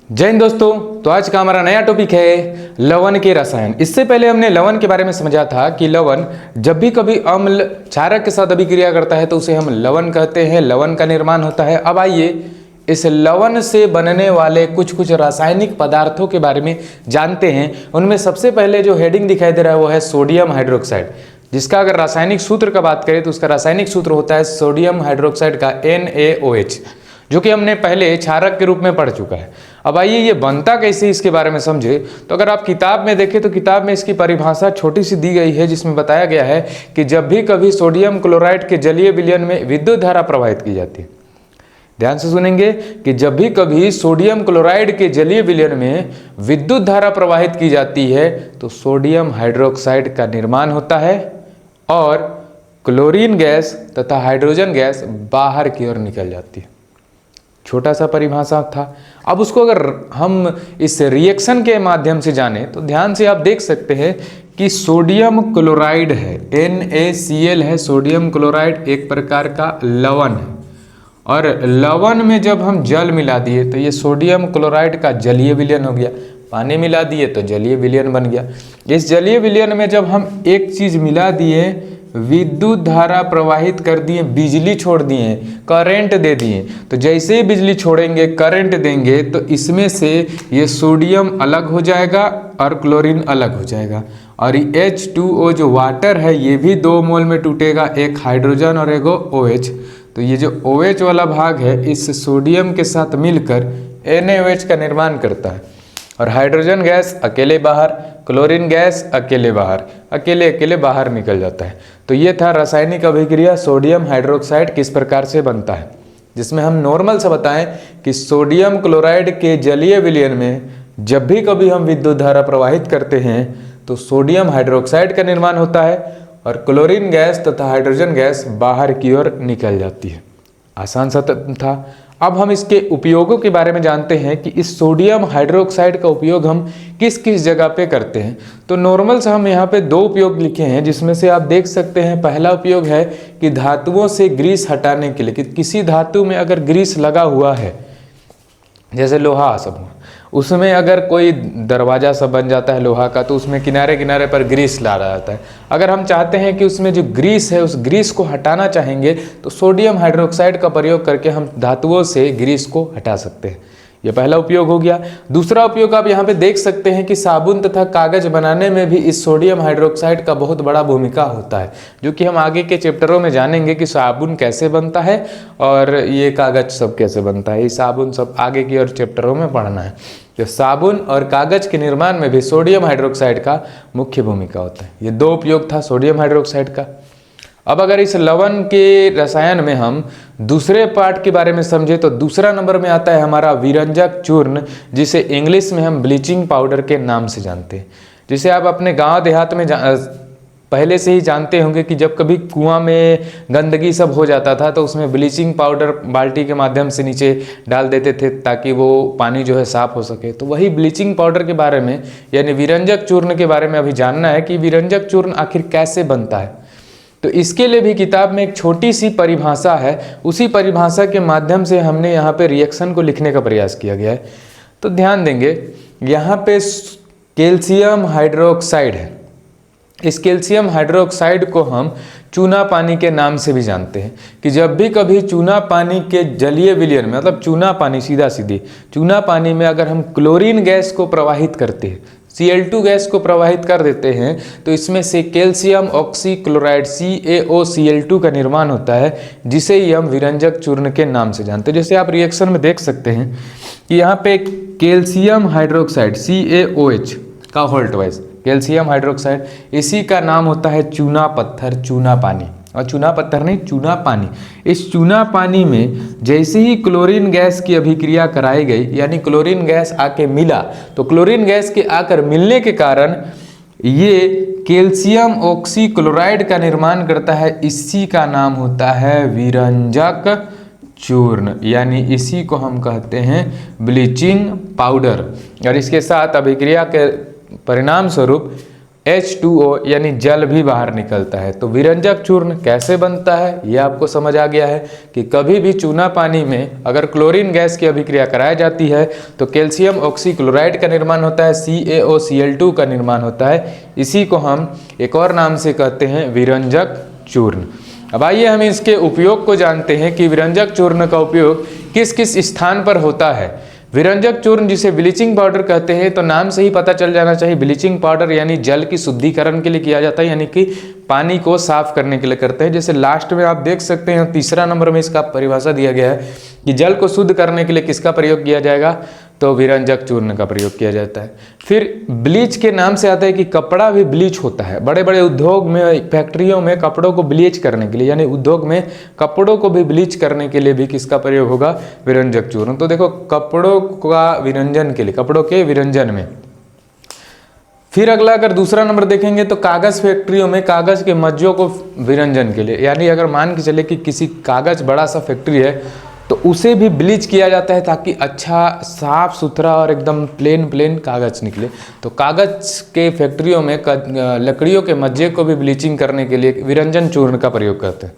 जय हिंद दोस्तों। तो आज का हमारा नया टॉपिक है लवण के रसायन। इससे पहले हमने लवण के बारे में समझा था कि लवण जब भी कभी अम्ल क्षारक के साथ अभिक्रिया करता है तो उसे हम लवण कहते हैं, लवण का निर्माण होता है। अब आइए इस लवण से बनने वाले कुछ रासायनिक पदार्थों के बारे में जानते हैं। उनमें सबसे पहले जो हेडिंग दिखाई दे रहा है वो है सोडियम हाइड्रोक्साइड, जिसका अगर रासायनिक सूत्र का बात करें तो उसका रासायनिक सूत्र होता है सोडियम हाइड्रोक्साइड का NaOH, जो कि हमने पहले क्षारक के रूप में पढ़ चुका है। अब आइए ये बनता कैसे इसके बारे में समझे। तो अगर आप किताब में देखें तो किताब में इसकी परिभाषा छोटी सी दी गई है, जिसमें बताया गया है कि जब भी कभी सोडियम क्लोराइड के जलीय विलयन में विद्युत धारा प्रवाहित की जाती है, ध्यान से सुनेंगे कि जब भी कभी सोडियम क्लोराइड के जलीय विलयन में विद्युत धारा प्रवाहित की जाती है तो सोडियम हाइड्रोक्साइड का निर्माण होता है और क्लोरीन गैस तथा हाइड्रोजन गैस बाहर की ओर निकल जाती है। छोटा सा परिभाषा था। अब उसको अगर हम इस रिएक्शन के माध्यम से जाने तो ध्यान से आप देख सकते हैं कि सोडियम क्लोराइड है, NaCl है। सोडियम क्लोराइड एक प्रकार का लवण है और लवण में जब हम जल मिला दिए तो ये सोडियम क्लोराइड का जलीय विलयन हो गया। पानी मिला दिए तो जलीय विलयन बन गया। इस जलीय विलयन में जब हम एक चीज मिला दिए, विद्युत धारा प्रवाहित कर दिए, बिजली छोड़ दिए, करंट दे दिए, तो जैसे ही बिजली छोड़ेंगे, करंट देंगे तो इसमें से ये सोडियम अलग हो जाएगा और क्लोरीन अलग हो जाएगा। और ये H2O जो वाटर है ये भी 2 मोल में टूटेगा, एक हाइड्रोजन और एक OH। तो ये जो OH वाला भाग है इस सोडियम के साथ मिलकर NaOH का निर्माण करता है और हाइड्रोजन गैस अकेले बाहर, क्लोरीन गैस अकेले बाहर, अकेले अकेले बाहर निकल जाता है। तो ये था रासायनिक अभिक्रिया सोडियम हाइड्रोक्साइड किस प्रकार से बनता है, जिसमें हम नॉर्मल से बताएं कि सोडियम क्लोराइड के जलीय विलयन में जब भी कभी हम विद्युत धारा प्रवाहित करते हैं तो सोडियम हाइड्रोक्साइड का निर्माण होता है और क्लोरीन गैस तथा हाइड्रोजन गैस बाहर की ओर निकल जाती है। आसान सा था। अब हम इसके उपयोगों के बारे में जानते हैं कि इस सोडियम हाइड्रोक्साइड का उपयोग हम किस किस जगह पे करते हैं। तो नॉर्मल से हम यहाँ पे 2 उपयोग लिखे हैं, जिसमें से आप देख सकते हैं पहला उपयोग है कि धातुओं से ग्रीस हटाने के लिए, कि किसी धातु में अगर ग्रीस लगा हुआ है, जैसे लोहा सब, उसमें अगर कोई दरवाजा सब बन जाता है लोहा का तो उसमें किनारे किनारे पर ग्रीस डाला जाता है। अगर हम चाहते हैं कि उसमें जो ग्रीस है उस ग्रीस को हटाना चाहेंगे तो सोडियम हाइड्रोक्साइड का प्रयोग करके हम धातुओं से ग्रीस को हटा सकते हैं। यह पहला उपयोग हो गया। दूसरा उपयोग आप यहाँ पे देख सकते हैं कि साबुन तथा कागज बनाने में भी इस सोडियम हाइड्रोक्साइड का बहुत बड़ा भूमिका होता है, जो कि हम आगे के चैप्टरों में जानेंगे कि साबुन कैसे बनता है और ये कागज सब कैसे बनता है। ये साबुन सब आगे की और चैप्टरों में पढ़ना है। तो साबुन और कागज के निर्माण में भी सोडियम हाइड्रोक्साइड का मुख्य भूमिका होता है। ये 2 उपयोग था सोडियम हाइड्रोक्साइड का। अब अगर इस लवण के रसायन में हम दूसरे पार्ट के बारे में समझे तो दूसरा नंबर में आता है हमारा विरंजक चूर्ण, जिसे इंग्लिश में हम ब्लीचिंग पाउडर के नाम से जानते हैं। जिसे आप अपने गांव देहात में पहले से ही जानते होंगे कि जब कभी कुआं में गंदगी सब हो जाता था तो उसमें ब्लीचिंग पाउडर बाल्टी के माध्यम से नीचे डाल देते थे ताकि वो पानी जो है साफ हो सके। तो वही ब्लीचिंग पाउडर के बारे में यानी विरंजक चूर्ण के बारे में अभी जानना है कि विरंजक चूर्ण आखिर कैसे बनता है। तो इसके लिए भी किताब में एक छोटी सी परिभाषा है, उसी परिभाषा के माध्यम से हमने यहाँ पे रिएक्शन को लिखने का प्रयास किया गया है। तो ध्यान देंगे, यहाँ पे कैल्शियम हाइड्रोक्साइड है। इस कैल्शियम हाइड्रोक्साइड को हम चूना पानी के नाम से भी जानते हैं कि जब भी कभी चूना पानी के जलीय विलयन में, मतलब चूना पानी सीधा सीधी चूना पानी में अगर हम क्लोरीन गैस को प्रवाहित करते हैं, Cl2 गैस को प्रवाहित कर देते हैं तो इसमें से कैल्शियम ऑक्सीक्लोराइड CaOCl2 का निर्माण होता है, जिसे ही हम विरंजक चूर्ण के नाम से जानते हैं। जैसे आप रिएक्शन में देख सकते हैं कि यहाँ पे कैल्शियम हाइड्रोक्साइड CaOH का होल्ट वाइज कैल्शियम हाइड्रोक्साइड, इसी का नाम होता है चूना पत्थर, चूना पानी। और चूना पत्थर नहीं, चूना पानी। इस चूना पानी में जैसे ही क्लोरीन गैस की अभिक्रिया कराई गई, यानी क्लोरीन गैस आके मिला, तो क्लोरीन गैस के आकर मिलने के कारण ये कैल्शियम ऑक्सीक्लोराइड का निर्माण करता है। इसी का नाम होता है विरंजक चूर्ण, यानी इसी को हम कहते हैं ब्लीचिंग पाउडर। और इसके साथ अभिक्रिया के परिणाम स्वरूप H2O यानी जल भी बाहर निकलता है। तो विरंजक चूर्ण कैसे बनता है ये आपको समझ आ गया है कि कभी भी चूना पानी में अगर क्लोरीन गैस की अभिक्रिया कराई जाती है तो कैल्शियम ऑक्सीक्लोराइड का निर्माण होता है, CaOCl2 का निर्माण होता है। इसी को हम एक और नाम से कहते हैं विरंजक चूर्ण। अब आइए हम इसके उपयोग को जानते हैं कि विरंजक चूर्ण का उपयोग किस किस स्थान पर होता है। विरंजक चूर्ण जिसे ब्लीचिंग पाउडर कहते हैं, तो नाम से ही पता चल जाना चाहिए ब्लीचिंग पाउडर यानी जल की शुद्धिकरण के लिए किया जाता है, यानी कि पानी को साफ करने के लिए करते हैं। जैसे लास्ट में आप देख सकते हैं तीसरा नंबर में इसका परिभाषा दिया गया है कि जल को शुद्ध करने के लिए किसका प्रयोग किया जाएगा, तो विरंजक चूर्ण का प्रयोग किया जाता है। फिर ब्लीच के नाम से आता है कि कपड़ा भी ब्लीच होता है। बड़े बड़े उद्योग में, फैक्ट्रियों में कपड़ों को ब्लीच करने के लिए, यानी उद्योग में कपड़ों को भी ब्लीच करने के लिए भी किसका प्रयोग होगा, विरंजक चूर्ण। तो देखो कपड़ों का विरंजन के लिए, कपड़ों के विरंजन में। फिर अगला अगर दूसरा नंबर देखेंगे तो कागज फैक्ट्रियों में कागज के मज्जों को विरंजन के लिए, यानी अगर मान के चले कि किसी कागज बड़ा सा फैक्ट्री है तो उसे भी ब्लीच किया जाता है ताकि अच्छा साफ सुथरा और एकदम प्लेन कागज निकले। तो कागज के फैक्ट्रियों में लकड़ियों के मज्जे को भी ब्लीचिंग करने के लिए विरंजन चूर्ण का प्रयोग करते हैं।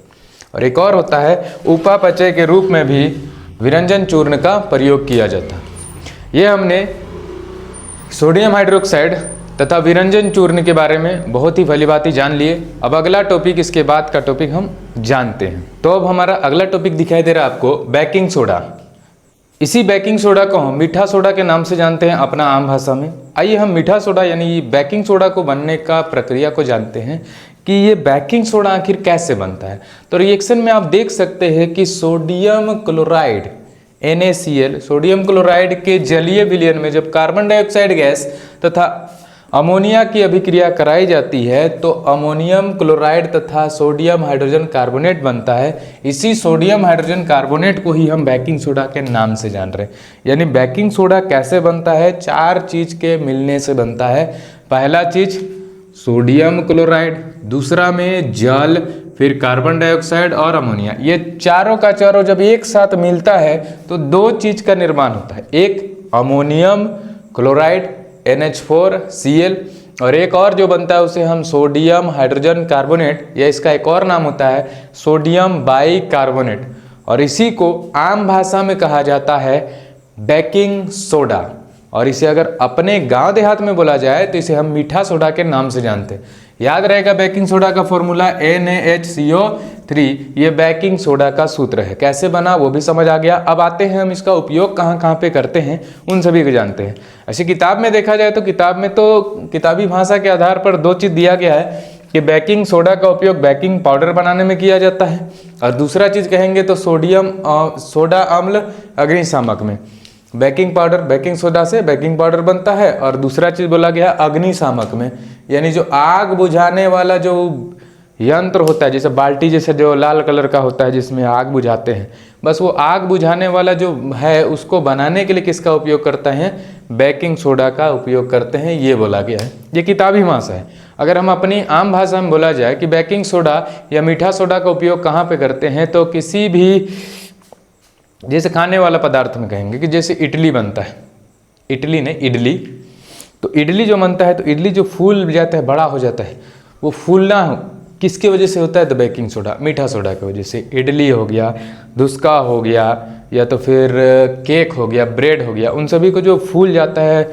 और एक और होता है उपापचय के रूप में भी विरंजन चूर्ण का प्रयोग किया जाता है। ये हमने सोडियम हाइड्रोक्साइड तथा विरंजन चूर्ण के बारे में बहुत ही भलीभांति जान लिए। अब अगला टॉपिक, इसके बाद का टॉपिक हम जानते हैं। तो अब हमारा अगला टॉपिक दिखाई दे रहा है आपको बेकिंग सोडा। इसी बेकिंग सोडा को हम मीठा सोडा के नाम से जानते हैं अपना आम भाषा में। आइए हम मीठा सोडा यानी बेकिंग सोडा को बनने का प्रक्रिया को जानते हैं कि ये बेकिंग सोडा आखिर कैसे बनता है। तो रिएक्शन में आप देख सकते हैं कि sodium chloride NaCl, sodium chloride के जलीय विलयन में जब कार्बन डाइऑक्साइड गैस तथा अमोनिया की अभिक्रिया कराई जाती है तो अमोनियम क्लोराइड तथा सोडियम हाइड्रोजन कार्बोनेट बनता है। इसी सोडियम हाइड्रोजन कार्बोनेट को ही हम बेकिंग सोडा के नाम से जान रहे हैं। यानी बेकिंग सोडा कैसे बनता है, 4 चीज के मिलने से बनता है। पहला चीज सोडियम क्लोराइड, दूसरा में जल, फिर कार्बन डाइऑक्साइड और अमोनिया। ये चारों का चारों जब एक साथ मिलता है तो 2 चीज का निर्माण होता है, एक अमोनियम क्लोराइड NH4Cl और एक और जो बनता है उसे हम सोडियम हाइड्रोजन कार्बोनेट, या इसका एक और नाम होता है सोडियम बाइकार्बोनेट। और इसी को आम भाषा में कहा जाता है बेकिंग सोडा। और इसे अगर अपने गांव देहात में बोला जाए तो इसे हम मीठा सोडा के नाम से जानते हैं। याद रहेगा बेकिंग सोडा का फॉर्मूला NaHCO3, ये बेकिंग सोडा का सूत्र है। कैसे बना वो भी समझ आ गया। अब आते हैं हम इसका उपयोग कहाँ पे करते हैं उन सभी को जानते हैं। ऐसे किताब में देखा जाए तो किताब में तो किताबी भाषा के आधार पर 2 चीज़ दिया गया है कि बेकिंग सोडा का उपयोग बेकिंग पाउडर बनाने में किया जाता है, और दूसरा चीज़ कहेंगे तो सोडा अम्ल अग्निशामक में। बेकिंग पाउडर, बेकिंग सोडा से बेकिंग पाउडर बनता है, और दूसरा चीज बोला गया अग्निशामक में, यानी जो आग बुझाने वाला जो यंत्र होता है, जैसे बाल्टी जैसे जो लाल कलर का होता है जिसमें आग बुझाते हैं, बस वो आग बुझाने वाला जो है उसको बनाने के लिए किसका उपयोग करते हैं, बेकिंग सोडा का उपयोग करते हैं, ये बोला गया है। ये किताबी भाषा है। अगर हम अपनी आम भाषा में बोला जाए कि बेकिंग सोडा या मीठा सोडा का उपयोग कहाँ पे करते हैं, तो किसी भी जैसे खाने वाला पदार्थ में कहेंगे कि जैसे इडली बनता है, इडली नहीं इडली, तो इडली जो बनता है तो इडली जो फूल जाता है, बड़ा हो जाता है, वो फूलना किसके वजह से होता है, तो बेकिंग सोडा, मीठा सोडा की वजह से। इडली हो गया, धुसका हो गया, या तो फिर केक हो गया, ब्रेड हो गया, उन सभी को जो फूल जाता है,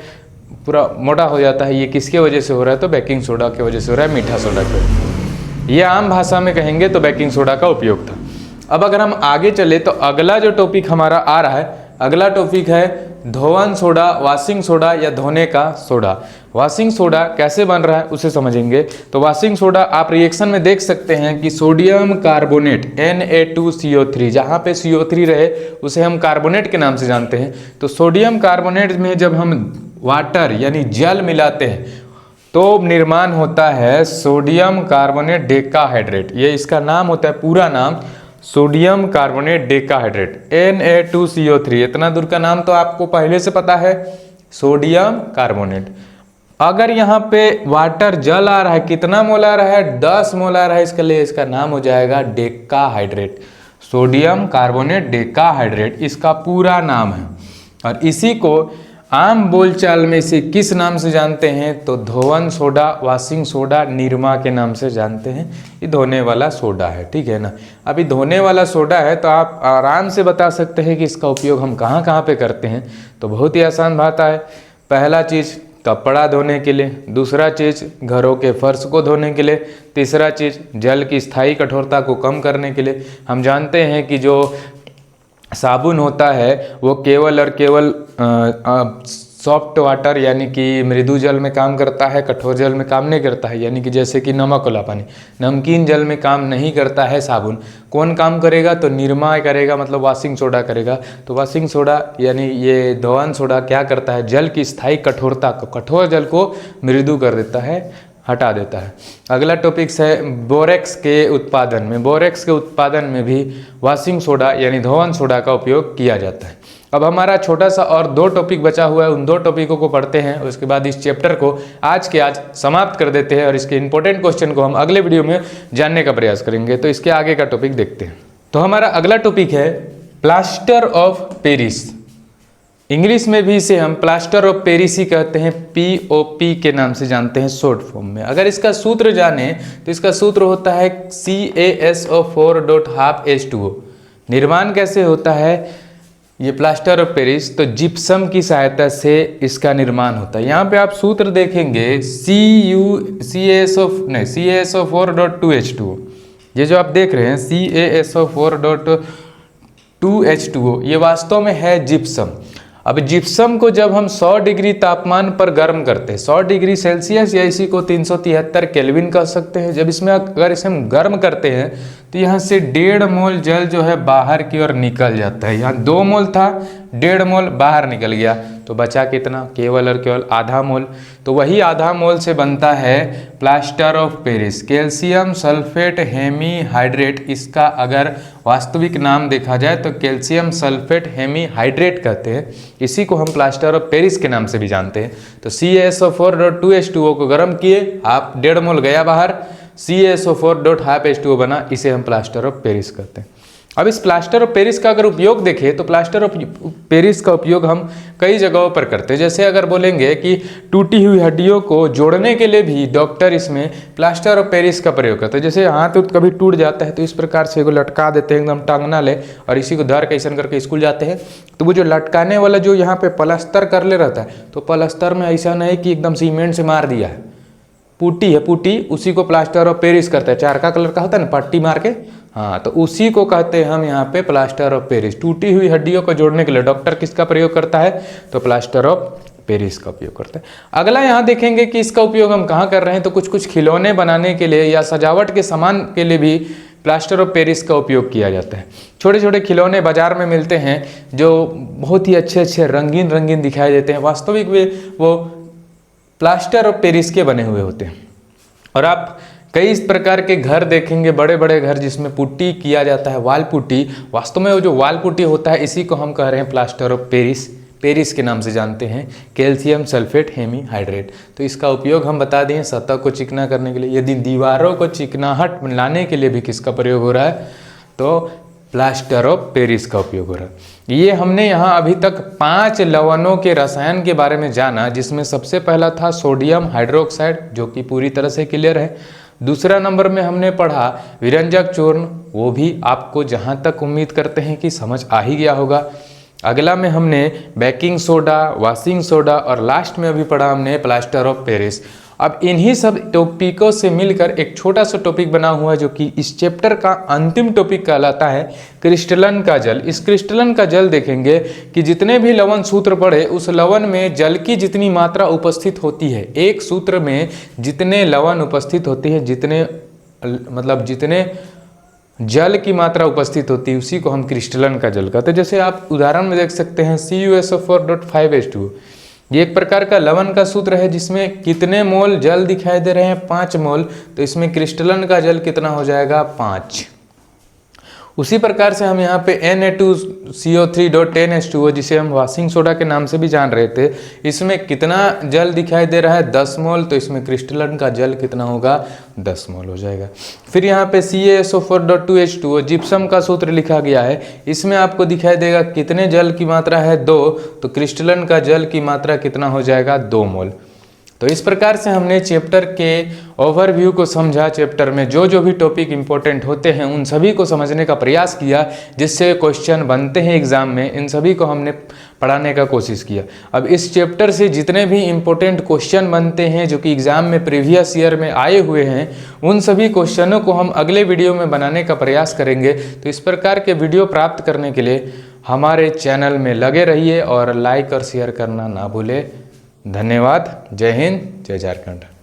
पूरा मोटा हो जाता है, ये किसके वजह से हो रहा है, तो बेकिंग सोडा की वजह से हो रहा है, मीठा सोडा की वजह से। ये आम भाषा में कहेंगे तो बेकिंग सोडा का उपयोग था। अब अगर हम आगे चले तो अगला जो टॉपिक हमारा आ रहा है, अगला टॉपिक है धोवन सोडा, वॉशिंग सोडा या धोने का सोडा। वॉशिंग सोडा कैसे बन रहा है उसे समझेंगे। तो वॉशिंग सोडा आप रिएक्शन में देख सकते हैं कि सोडियम कार्बोनेट Na2CO3, जहाँ पे CO3 रहे उसे हम कार्बोनेट के नाम से जानते हैं। तो सोडियम कार्बोनेट में जब हम वाटर यानी जल मिलाते हैं तो निर्माण होता है सोडियम कार्बोनेट डेकाहाइड्रेट। ये इसका नाम होता है, पूरा नाम सोडियम कार्बोनेट डेकाहाइड्रेट, Na2CO3। इतना दूर का नाम तो आपको पहले से पता है, सोडियम कार्बोनेट। अगर यहाँ पे वाटर जल आ रहा है, कितना मोल आ रहा है, 10 मोल आ रहा है, इसके लिए इसका नाम हो जाएगा डेकाहाइड्रेट, सोडियम कार्बोनेट डेकाहाइड्रेट इसका पूरा नाम है। और इसी को आम बोलचाल में इसे किस नाम से जानते हैं? तो धोवन सोडा, वॉशिंग सोडा, निरमा के नाम से जानते हैं। ये धोने वाला सोडा है, ठीक है ना। अभी धोने वाला सोडा है तो आप आराम से बता सकते हैं कि इसका उपयोग हम कहाँ कहाँ पे करते हैं। तो बहुत ही आसान बात है। पहला चीज़ कपड़ा धोने के लिए, दूसरा चीज़ घरों के फर्श को धोने के लिए, तीसरा चीज़ जल की स्थायी कठोरता को कम करने के लिए। हम जानते हैं कि जो साबुन होता है वो केवल और केवल सॉफ्ट वाटर यानी कि मृदु जल में काम करता है, कठोर जल में काम नहीं करता है। यानी कि जैसे कि नमक वाला पानी, नमकीन जल में काम नहीं करता है साबुन। कौन काम करेगा? तो निरमा करेगा, मतलब वॉशिंग सोडा करेगा। तो वॉशिंग सोडा यानी ये धोवन सोडा क्या करता है? जल की स्थायी कठोरता को, कठोर जल को मृदु कर देता है, हटा देता है। अगला टॉपिक्स है बोरेक्स के उत्पादन में। बोरेक्स के उत्पादन में भी वॉशिंग सोडा यानी धोवन सोडा का उपयोग किया जाता है। अब हमारा छोटा सा और 2 टॉपिक बचा हुआ है, उन 2 टॉपिकों को पढ़ते हैं। उसके बाद इस चैप्टर को आज के आज समाप्त कर देते हैं और इसके इंपॉर्टेंट क्वेश्चन को हम अगले वीडियो में जानने का प्रयास करेंगे। तो इसके आगे का टॉपिक देखते हैं। तो हमारा अगला टॉपिक है प्लास्टर ऑफ पेरिस। इंग्लिश में भी इसे हम प्लास्टर ऑफ पेरिस ही कहते हैं, POP के नाम से जानते हैं शॉर्ट फॉर्म में। अगर इसका सूत्र जाने तो इसका सूत्र होता है CaSO4.12H2O। निर्माण कैसे होता है ये प्लास्टर ऑफ पेरिस? तो जिप्सम की सहायता से इसका निर्माण होता है। यहाँ पे आप सूत्र देखेंगे CaSO4.2H2O। ये जो आप देख रहे हैं CaSO4.2H2O, ये वास्तव में है जिप्सम। अब जिप्सम को जब हम 100 डिग्री तापमान पर गर्म करते हैं, 100 डिग्री सेल्सियस या इसी को 373 केल्विन कह सकते हैं, जब इसमें अगर इसे हम गर्म करते हैं तो यहाँ से 1.5 मोल जल जो है बाहर की ओर निकल जाता है। यहाँ 2 मोल था, 1.5 मोल बाहर निकल गया, तो बचा कितना? केवल और केवल आधा मोल। तो वही आधा मोल से बनता है plaster of Paris, calcium sulphate hemihydrate. इसका अगर वास्तविक नाम देखा जाए तो कैल्शियम सल्फेट हेमीहाइड्रेट कहते हैं। इसी को हम प्लास्टर ऑफ पेरिस के नाम से भी जानते हैं। तो CaSO4.2H2O को गर्म किए, आप 1.5 मोल गया बाहर, CaSO4.12H2O बना, इसे हम प्लास्टर ऑफ पेरिस कहते हैं। अब इस प्लास्टर ऑफ पेरिस का अगर उपयोग देखें तो प्लास्टर ऑफ पेरिस का उपयोग हम कई जगहों पर करते हैं। जैसे अगर बोलेंगे कि टूटी हुई हड्डियों को जोड़ने के लिए भी डॉक्टर इसमें प्लास्टर ऑफ पेरिस का प्रयोग करते हैं। जैसे हाथ कभी टूट जाता है तो इस प्रकार से को लटका देते हैं, एकदम टांगना ले, और इसी को धर के ऐसा करके स्कूल जाते हैं। तो वो जो लटकाने वाला जो यहाँ पे प्लास्टर कर ले रहता है, तो प्लास्टर में ऐसा नहीं कि एकदम सीमेंट से मार दिया है, पुट्टी है, पुट्टी, उसी को प्लास्टर ऑफ पेरिस करते हैं। चारका कलर का होता है ना, पट्टी मार के, हाँ, तो उसी को कहते हैं हम यहाँ पे प्लास्टर ऑफ पेरिस। टूटी हुई हड्डियों को जोड़ने के लिए डॉक्टर किसका प्रयोग करता है? तो प्लास्टर ऑफ पेरिस का उपयोग करते हैं। अगला यहाँ देखेंगे कि इसका उपयोग हम कहाँ कर रहे हैं। तो कुछ कुछ खिलौने बनाने के लिए या सजावट के सामान के लिए भी प्लास्टर ऑफ पेरिस का उपयोग किया जाता है। छोटे छोटे खिलौने बाजार में मिलते हैं जो बहुत ही अच्छे अच्छे रंगीन रंगीन दिखाई देते हैं, वास्तविक में वो प्लास्टर ऑफ पेरिस के बने हुए होते हैं। और आप कई इस प्रकार के घर देखेंगे, बड़े बड़े घर जिसमें पुट्टी किया जाता है, वाल पुट्टी। वास्तव में वो जो वाल पुट्टी होता है इसी को हम कह रहे हैं प्लास्टर ऑफ पेरिस, पेरिस के नाम से जानते हैं, कैल्शियम सल्फेट हेमीहाइड्रेट। तो इसका उपयोग हम बता दें सतह को चिकना करने के लिए। यदि दीवारों को चिकनाहट लाने के लिए भी किसका प्रयोग हो रहा है? तो प्लास्टर ऑफ पेरिस का उपयोग हो रहा है। ये हमने यहाँ अभी तक 5 लवणों के रसायन के बारे में जाना, जिसमें सबसे पहला था सोडियम हाइड्रोक्साइड, जो कि पूरी तरह से क्लियर है। दूसरा नंबर में हमने पढ़ा विरंजक चूर्ण, वो भी आपको जहाँ तक उम्मीद करते हैं कि समझ आ ही गया होगा। अगला में हमने बेकिंग सोडा, वॉशिंग सोडा, और लास्ट में अभी पढ़ा हमने प्लास्टर ऑफ पेरिस। अब इन्हीं सब टॉपिकों से मिलकर एक छोटा सा टॉपिक बना हुआ है जो कि इस चैप्टर का अंतिम टॉपिक कहलाता है क्रिस्टलन का जल। इस क्रिस्टलन का जल देखेंगे कि जितने भी लवण सूत्र पढ़े उस लवण में जल की जितनी मात्रा उपस्थित होती है, एक सूत्र में जितने लवण उपस्थित होती है, जितने जल की मात्रा उपस्थित होती है, उसी को हम क्रिस्टलन का जल कहते हैं। जैसे आप उदाहरण में देख सकते हैं CuSO4.5H2O। ये एक प्रकार का लवण का सूत्र है जिसमें कितने मोल जल दिखाई दे रहे हैं? 5 मोल। तो इसमें क्रिस्टलन का जल कितना हो जाएगा? 5। उसी प्रकार से हम यहाँ पे Na2CO3.10H2O जिसे हम वॉशिंग सोडा के नाम से भी जान रहे थे, इसमें कितना जल दिखाई दे रहा है 10 मोल, तो इसमें क्रिस्टलन का जल कितना होगा 10 मोल हो जाएगा। फिर यहाँ पे CaSO4.2H2O जिप्सम का सूत्र लिखा गया है, इसमें आपको दिखाई देगा कितने जल की मात्रा है 2, तो क्रिस्टलन का जल की मात्रा कितना हो जाएगा 2 मोल। तो इस प्रकार से हमने चैप्टर के ओवरव्यू को समझा, चैप्टर में जो जो भी टॉपिक इंपॉर्टेंट होते हैं उन सभी को समझने का प्रयास किया, जिससे क्वेश्चन बनते हैं एग्जाम में, इन सभी को हमने पढ़ाने का कोशिश किया। अब इस चैप्टर से जितने भी इंपॉर्टेंट क्वेश्चन बनते हैं जो कि एग्जाम में प्रीवियस ईयर में आए हुए हैं, उन सभी क्वेश्चनों को हम अगले वीडियो में बनाने का प्रयास करेंगे। तो इस प्रकार के वीडियो प्राप्त करने के लिए हमारे चैनल में लगे रहिए और लाइक और शेयर करना ना भूलें। धन्यवाद। जय हिंद, जय झारखंड।